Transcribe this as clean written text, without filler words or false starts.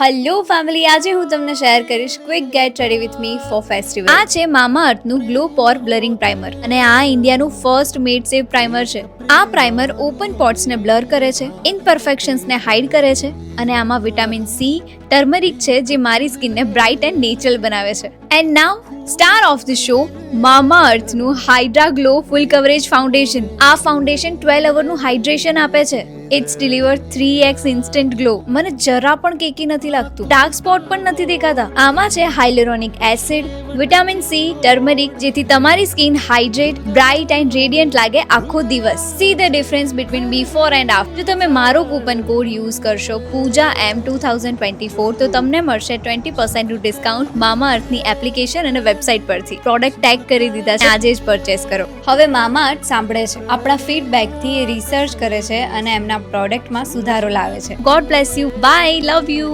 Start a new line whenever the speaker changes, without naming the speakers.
Hello family, આજે હું તમને શેર કરીશ quick gate ready with me for festival. આ છે મામા અર્થનું ગ્લો પોર બ્લરિંગ પ્રાઇમર અને આ ઇન્ડિયાનું ફર્સ્ટ મેડ સેફ પ્રાઇમર છે. આ પ્રાઇમર ઓપન પોર્ટ્સ ને બ્લર કરે છે, ઇમ્પરફેક્શન્સ ને હાઇડ કરે છે અને આમાં વિટામિન સી, ટર્મરિક છે જે મારી સ્કિનને બ્રાઇટ એન્ડ નેચરલ બનાવે છે. And now star of the show, મામા અર્થનું hydra glow full coverage foundation. આ ફાઉન્ડેશન 12 અવરનું હાઇડ્રેશન આપે છે. It's deliver 3x instant glow. મને જરા પણ કેકી નથી લાગતું, ડાર્ક સ્પોટ પણ નથી દેખાતા. આમાં છે હાઇલોરોનિક એસિડ, વિટામિન સી, ટર્મરિક, જેથી તમારી skin hydrate, bright and radiant લાગે આખો દિવસ. See the difference between before and after. જો તમે મારો કૂપન કોડ યુઝ કરશો પૂજા M 2024 તો તમને મળશે 20% ડિસ્કાઉન્ટ મામા અર્થની એપ્લિકેશન અને વેબસાઇટ પરથી. પ્રોડક્ટ ટેગ કરી દીધા છે, આજે જ પરચેસ કરો. હવે મામા અર્થ સાંભળે છે, આપણા ફીડબેકથી રિસર્ચ કરે છે અને એમના પ્રોડક્ટમાં સુધારો લાવે છે. God bless you. Bye. Love you.